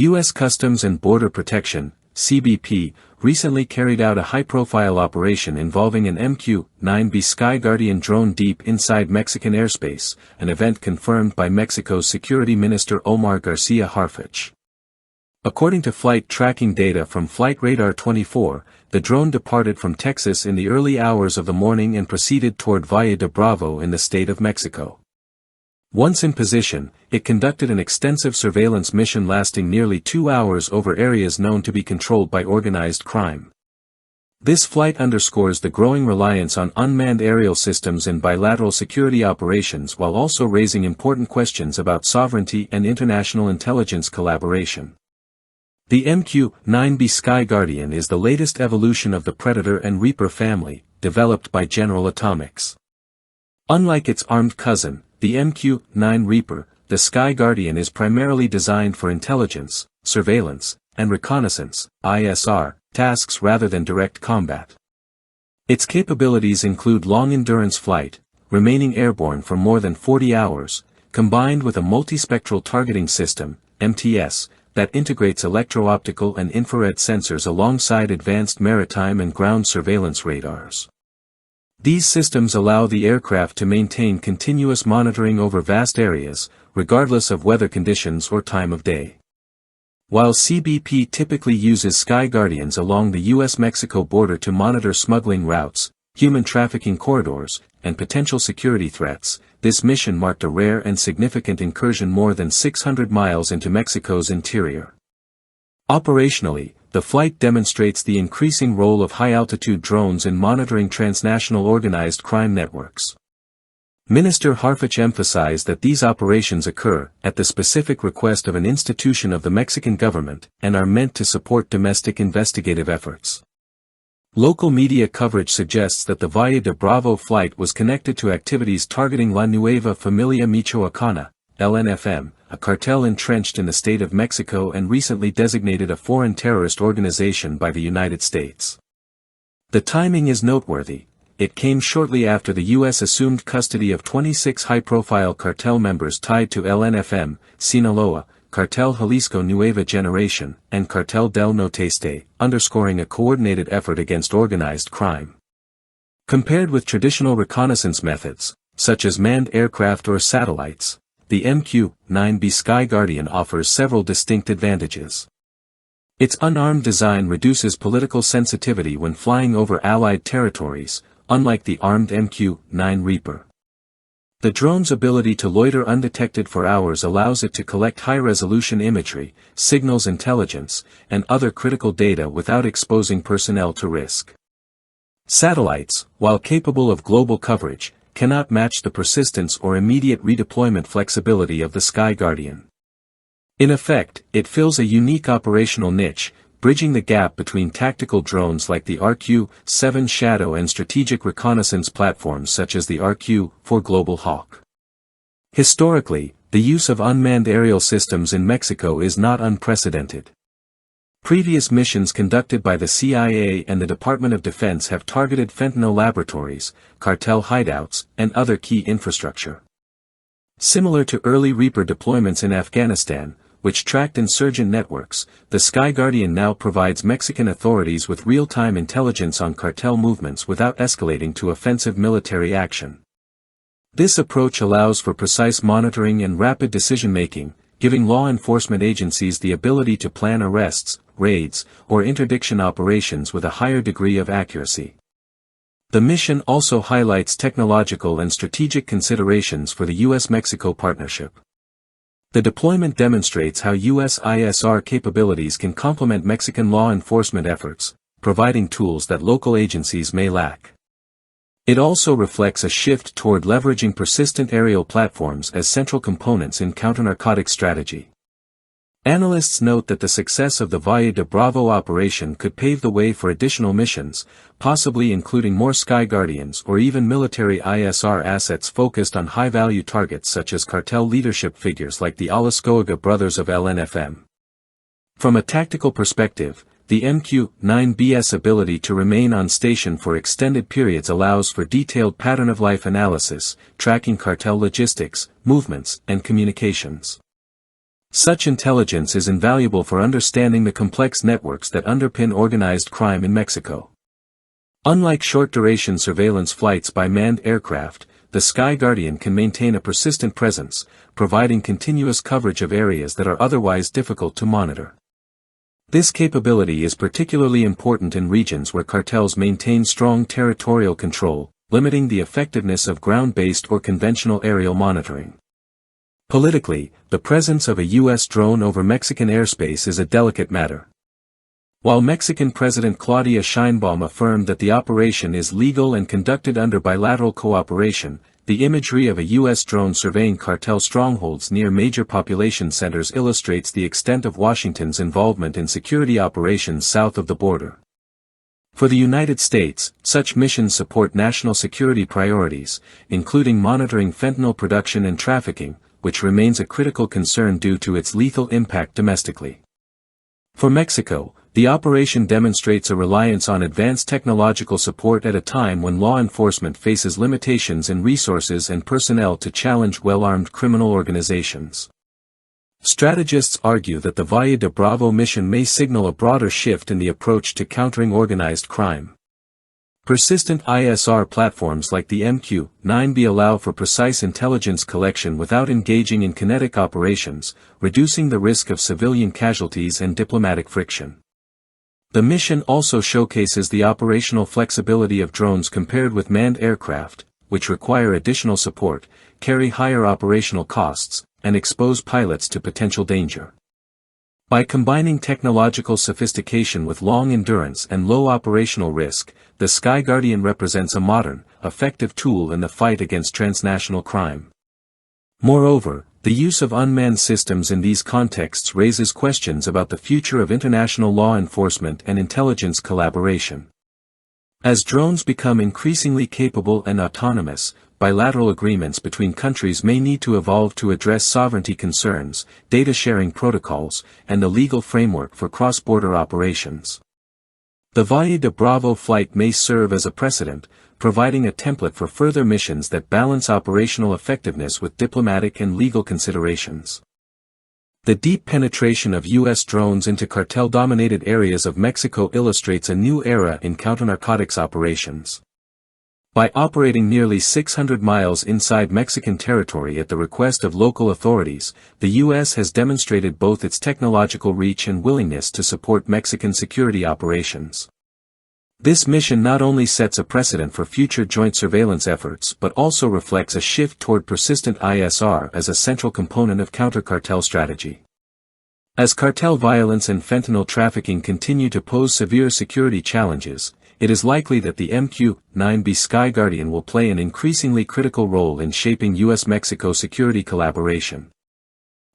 U.S. Customs and Border Protection, CBP, recently carried out a high-profile operation involving an MQ-9B SkyGuardian drone deep inside Mexican airspace, an event confirmed by Mexico's Security Minister Omar Garcia Harfuch. According to flight tracking data from Flight Radar 24, the drone departed from Texas in the early hours of the morning and proceeded toward Valle de Bravo in the state of Mexico. Once in position, it conducted an extensive surveillance mission lasting nearly 2 hours over areas known to be controlled by organized crime. This flight underscores the growing reliance on unmanned aerial systems in bilateral security operations while also raising important questions about sovereignty and international intelligence collaboration. The MQ-9B SkyGuardian is the latest evolution of the Predator and Reaper family, developed by General Atomics. Unlike its armed cousin, the MQ-9 Reaper, the SkyGuardian is primarily designed for intelligence, surveillance, and reconnaissance (ISR) tasks rather than direct combat. Its capabilities include long-endurance flight, remaining airborne for more than 40 hours, combined with a multispectral targeting system (MTS) that integrates electro-optical and infrared sensors alongside advanced maritime and ground surveillance radars. These systems allow the aircraft to maintain continuous monitoring over vast areas, regardless of weather conditions or time of day. While CBP typically uses SkyGuardians along the U.S. Mexico border to monitor smuggling routes, human trafficking corridors, and potential security threats, this mission marked a rare and significant incursion more than 600 miles into Mexico's interior. Operationally, the flight demonstrates the increasing role of high-altitude drones in monitoring transnational organized crime networks. Minister Harfuch emphasized that these operations occur at the specific request of an institution of the Mexican government and are meant to support domestic investigative efforts. Local media coverage suggests that the Valle de Bravo flight was connected to activities targeting La Nueva Familia Michoacana, LNFM, a cartel entrenched in the state of Mexico and recently designated a foreign terrorist organization by the United States. The timing is noteworthy. It came shortly after the U.S. assumed custody of 26 high-profile cartel members tied to LNFM, Sinaloa, Cartel Jalisco Nueva Generación, and Cartel del Nordeste, underscoring a coordinated effort against organized crime. Compared with traditional reconnaissance methods, such as manned aircraft or satellites, the MQ-9B SkyGuardian offers several distinct advantages. Its unarmed design reduces political sensitivity when flying over Allied territories, unlike the armed MQ-9 Reaper. The drone's ability to loiter undetected for hours allows it to collect high-resolution imagery, signals intelligence, and other critical data without exposing personnel to risk. Satellites, while capable of global coverage, cannot match the persistence or immediate redeployment flexibility of the SkyGuardian. In effect, it fills a unique operational niche, bridging the gap between tactical drones like the RQ-7 Shadow and strategic reconnaissance platforms such as the RQ-4 Global Hawk. Historically, the use of unmanned aerial systems in Mexico is not unprecedented. Previous missions conducted by the CIA and the Department of Defense have targeted fentanyl laboratories, cartel hideouts, and other key infrastructure. Similar to early Reaper deployments in Afghanistan, which tracked insurgent networks, the SkyGuardian now provides Mexican authorities with real-time intelligence on cartel movements without escalating to offensive military action. This approach allows for precise monitoring and rapid decision-making, giving law enforcement agencies the ability to plan arrests, raids, or interdiction operations with a higher degree of accuracy. The mission also highlights technological and strategic considerations for the U.S. Mexico partnership. The deployment demonstrates how U.S. ISR capabilities can complement Mexican law enforcement efforts, providing tools that local agencies may lack. It also reflects a shift toward leveraging persistent aerial platforms as central components in counter-narcotics strategy. Analysts note that the success of the Valle de Bravo operation could pave the way for additional missions, possibly including more SkyGuardians or even military ISR assets focused on high-value targets such as cartel leadership figures like the Alascoaga brothers of LNFM. From a tactical perspective, the MQ-9B's ability to remain on station for extended periods allows for detailed pattern-of-life analysis, tracking cartel logistics, movements, and communications. Such intelligence is invaluable for understanding the complex networks that underpin organized crime in Mexico. Unlike short-duration surveillance flights by manned aircraft, the SkyGuardian can maintain a persistent presence, providing continuous coverage of areas that are otherwise difficult to monitor. This capability is particularly important in regions where cartels maintain strong territorial control, limiting the effectiveness of ground-based or conventional aerial monitoring. Politically, the presence of a U.S. drone over Mexican airspace is a delicate matter. While Mexican President Claudia Sheinbaum affirmed that the operation is legal and conducted under bilateral cooperation, the imagery of a U.S. drone surveying cartel strongholds near major population centers illustrates the extent of Washington's involvement in security operations south of the border. For the United States, such missions support national security priorities, including monitoring fentanyl production and trafficking, which remains a critical concern due to its lethal impact domestically. For Mexico, the operation demonstrates a reliance on advanced technological support at a time when law enforcement faces limitations in resources and personnel to challenge well-armed criminal organizations. Strategists argue that the Valle de Bravo mission may signal a broader shift in the approach to countering organized crime. Persistent ISR platforms like the MQ-9B allow for precise intelligence collection without engaging in kinetic operations, reducing the risk of civilian casualties and diplomatic friction. The mission also showcases the operational flexibility of drones compared with manned aircraft, which require additional support, carry higher operational costs, and expose pilots to potential danger. By combining technological sophistication with long endurance and low operational risk, the SkyGuardian represents a modern, effective tool in the fight against transnational crime. Moreover, the use of unmanned systems in these contexts raises questions about the future of international law enforcement and intelligence collaboration. As drones become increasingly capable and autonomous, bilateral agreements between countries may need to evolve to address sovereignty concerns, data sharing protocols, and the legal framework for cross-border operations. The Valle de Bravo flight may serve as a precedent, providing a template for further missions that balance operational effectiveness with diplomatic and legal considerations. The deep penetration of U.S. drones into cartel-dominated areas of Mexico illustrates a new era in counter-narcotics operations. By operating nearly 600 miles inside Mexican territory at the request of local authorities, the U.S. has demonstrated both its technological reach and willingness to support Mexican security operations. This mission not only sets a precedent for future joint surveillance efforts but also reflects a shift toward persistent ISR as a central component of counter-cartel strategy. As cartel violence and fentanyl trafficking continue to pose severe security challenges, it is likely that the MQ-9B SkyGuardian will play an increasingly critical role in shaping U.S. Mexico security collaboration.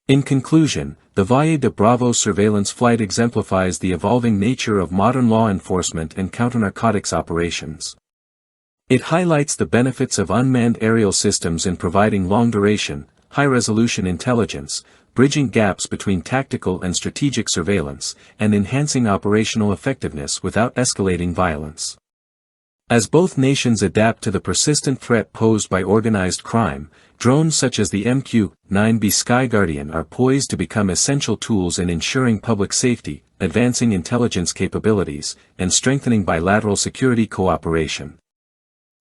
In conclusion, the Valle de Bravo surveillance flight exemplifies the evolving nature of modern law enforcement and counter-narcotics operations. It highlights the benefits of unmanned aerial systems in providing long-duration, high-resolution intelligence, bridging gaps between tactical and strategic surveillance, and enhancing operational effectiveness without escalating violence. As both nations adapt to the persistent threat posed by organized crime, drones such as the MQ-9B SkyGuardian are poised to become essential tools in ensuring public safety, advancing intelligence capabilities, and strengthening bilateral security cooperation.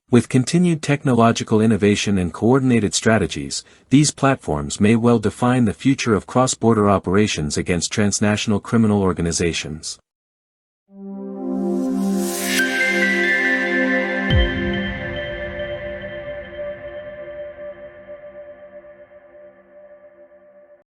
With continued technological innovation and coordinated strategies, these platforms may well define the future of cross-border operations against transnational criminal organizations.